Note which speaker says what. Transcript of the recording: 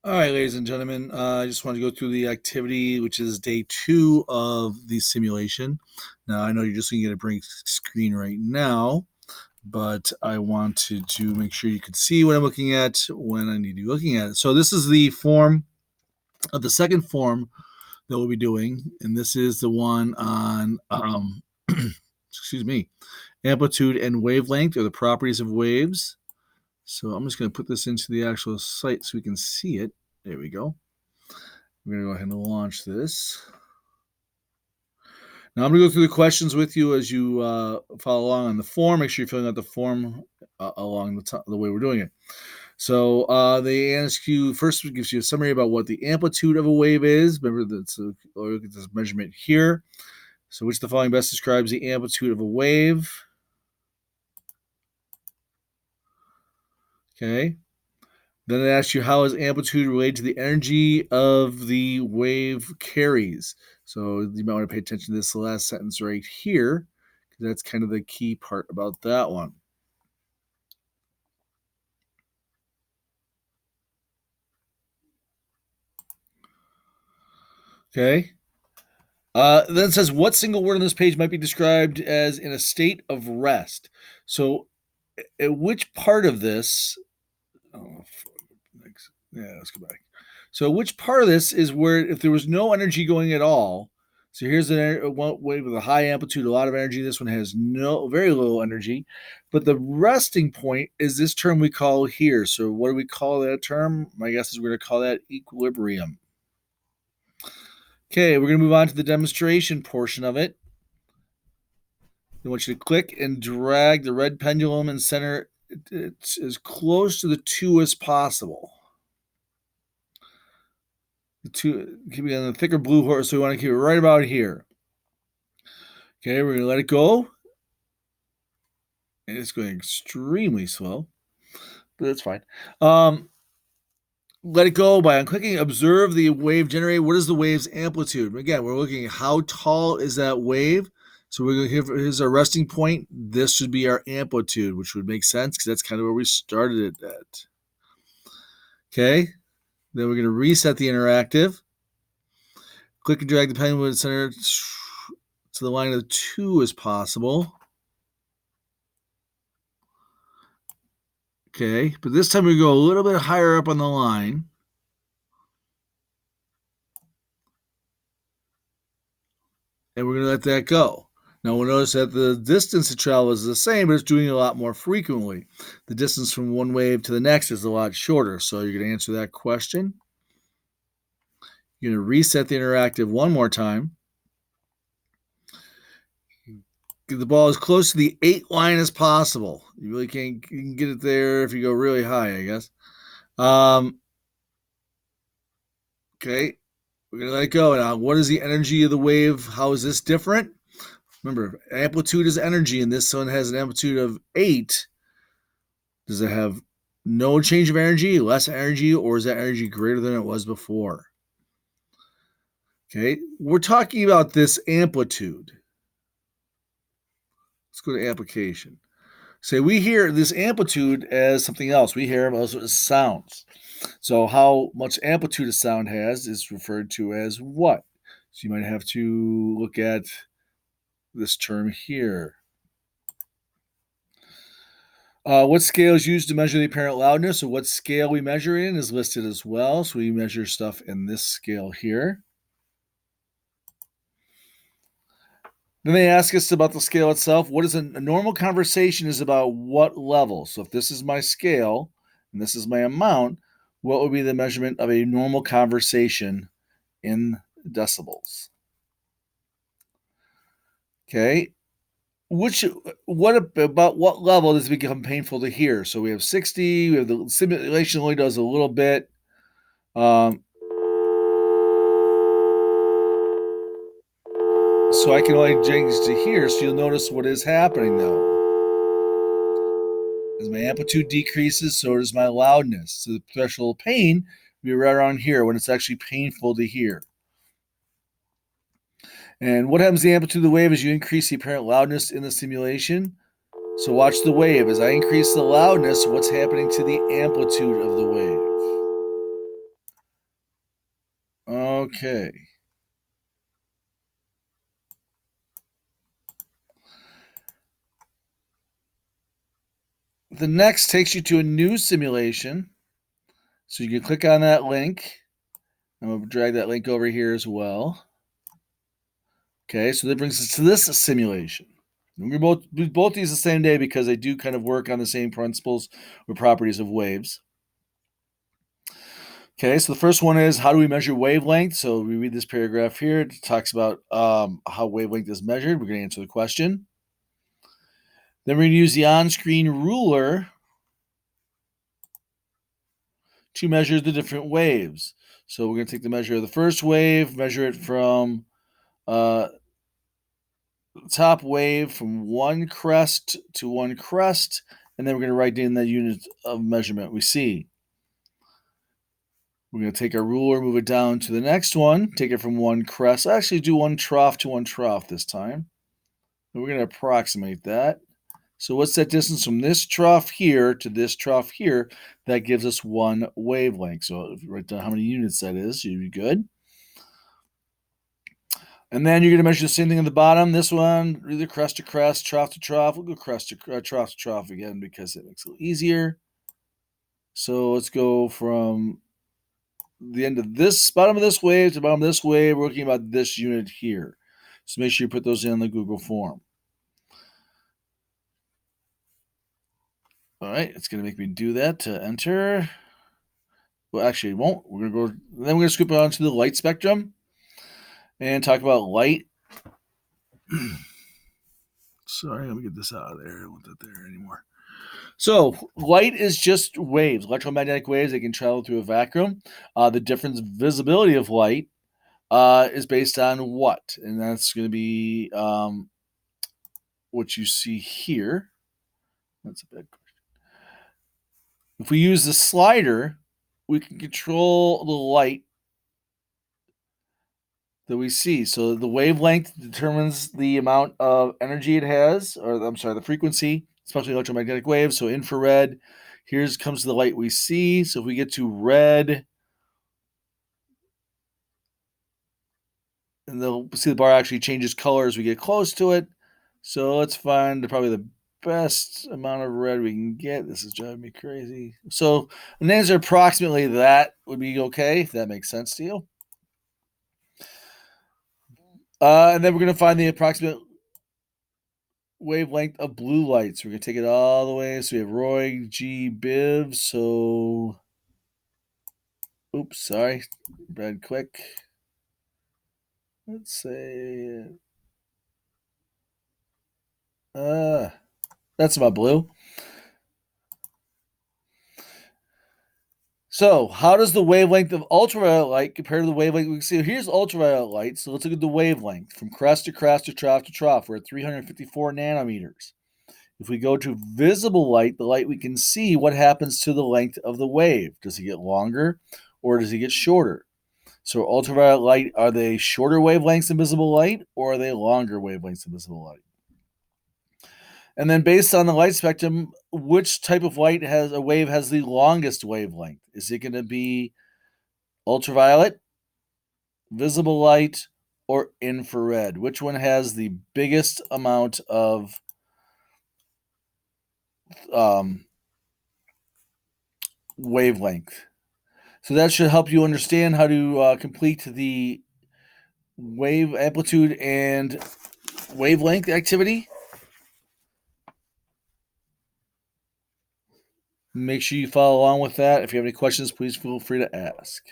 Speaker 1: All right, ladies and gentlemen, I just want to go through the activity, which is day 2 of the simulation. Now, I know you're just going to get a blank screen right now, but I wanted to make sure you could see what I'm looking at when I need to be looking at it. So this is the form of the second form that we'll be doing, and this is the one on, excuse me, amplitude and wavelength, or the properties of waves. So I'm just going to put this into the actual site so we can see it. There we go. We're going to go ahead and launch this. Now I'm going to go through the questions with you as you follow along on the form. Make sure you're filling out the form along the way we're doing it. So they ask you first, it gives you a summary about what the amplitude of a wave is. Remember, that's look at this measurement here. So which of the following best describes the amplitude of a wave? Okay. Then it asks you how is amplitude related to the energy of the wave carries. So you might want to pay attention to this last sentence right here, because that's kind of the key part about that one. Okay. Then it says, what single word on this page might be described as in a state of rest? So, which part of this? Oh, yeah, let's go back. So, which part of this is where if there was no energy going at all? So here's one wave with a high amplitude, a lot of energy. This one has very low energy, but the resting point is this term we call here. So what do we call that term? My guess is we're going to call that equilibrium. Okay, we're going to move on to the demonstration portion of it. I want you to click and drag the red pendulum and center it as close to the 2 as possible. The 2, keeping on the thicker blue horse, so we want to keep it right about here. Okay, we're going to let it go. And it's going extremely slow, but that's fine. Let it go by unclicking. Observe the wave generated. What is the wave's amplitude? Again, we're looking at how tall is that wave. So we're going to here's our resting point. This should be our amplitude, which would make sense because that's kind of where we started it at. Okay, then we're going to reset the interactive. Click and drag the pendulum center to the line of 2 as possible. Okay, but this time we go a little bit higher up on the line. And we're going to let that go. Now we'll notice that the distance it travels is the same, but it's doing it a lot more frequently. The distance from one wave to the next is a lot shorter. So you're going to answer that question. You're going to reset the interactive one more time. Get the ball as close to the 8 line as possible. You really can't you can get it there if you go really high, I guess. Okay, we're going to let it go. Now, what is the energy of the wave? How is this different? Remember, amplitude is energy, and this one has an amplitude of 8. Does it have no change of energy, less energy, or is that energy greater than it was before? Okay, we're talking about this amplitude. Let's go to application. Say we hear this amplitude as something else. We hear them as sounds. So how much amplitude a sound has is referred to as what? So you might have to look at this term here. What scale is used to measure the apparent loudness, or what scale we measure in is listed as well. So we measure stuff in this scale here. Then they ask us about the scale itself. What is a normal conversation is about what level? So if this is my scale and this is my amount, what would be the measurement of a normal conversation in decibels? Okay. What about what level does it become painful to hear? So we have 60. We have the simulation only does a little bit. So I can only change to here. So you'll notice what is happening though. As my amplitude decreases, so does my loudness. So the threshold of pain will be right around here when it's actually painful to hear. And what happens to the amplitude of the wave as you increase the apparent loudness in the simulation? So watch the wave. As I increase the loudness, what's happening to the amplitude of the wave? Okay. The next takes you to a new simulation. So you can click on that link. I'm going to drag that link over here as well. Okay, so that brings us to this simulation. We both use the same day because they do kind of work on the same principles or properties of waves. Okay, so the first one is, how do we measure wavelength? So we read this paragraph here. It talks about how wavelength is measured. We're going to answer the question. Then we're going to use the on-screen ruler to measure the different waves. So we're going to take the measure of the first wave, measure it from top wave from one crest to one crest, and then we're going to write in the unit of measurement we see. We're going to take our ruler, move it down to the next one, take it from one crest. Actually, do one trough to one trough this time. And we're going to approximate that. So what's that distance from this trough here to this trough here? That gives us one wavelength. So if you write down how many units that is, you'd be good. And then you're going to measure the same thing at the bottom. This one, either crest to crest, trough to trough. We'll go crest to trough to trough again because it makes it a little easier. So let's go from the end of this, bottom of this wave to the bottom of this wave. We're looking about this unit here. So make sure you put those in the Google form. All right, it's going to make me do that to enter. Well, actually, it won't. We're going to go, then we're going to scoop on to the light spectrum and talk about light. Sorry, let me get this out of there. I don't want that there anymore. So light is just waves, electromagnetic waves. They can travel through a vacuum. The difference visibility of light is based on what? And that's going to be what you see here. That's a bad question. If we use the slider, we can control the light that we see. So the wavelength determines the amount of energy it has, or I'm sorry, the frequency, especially electromagnetic waves. So infrared, here's comes the light we see. So if we get to red, and they'll see the bar actually changes color as we get close to it. So let's find probably the best amount of red we can get. This is driving me crazy. So an answer approximately that would be okay, if that makes sense to you. And then we're going to find the approximate wavelength of blue light. So we're going to take it all the way. So we have Roy G. Biv. So, oops, sorry. Read quick. Let's say, that's about blue. So, how does the wavelength of ultraviolet light compare to the wavelength we can see? Here's ultraviolet light. So let's look at the wavelength from crest to crest to trough to trough. We're at 354 nanometers. If we go to visible light, the light we can see, what happens to the length of the wave? Does it get longer or does it get shorter? So ultraviolet light, are they shorter wavelengths than visible light or are they longer wavelengths than visible light? And then based on the light spectrum, which type of light has a wave has the longest wavelength? Is it going to be ultraviolet, visible light, or infrared? Which one has the biggest amount of wavelength? So that should help you understand how to complete the wave amplitude and wavelength activity. Make sure you follow along with that. If you have any questions, please feel free to ask.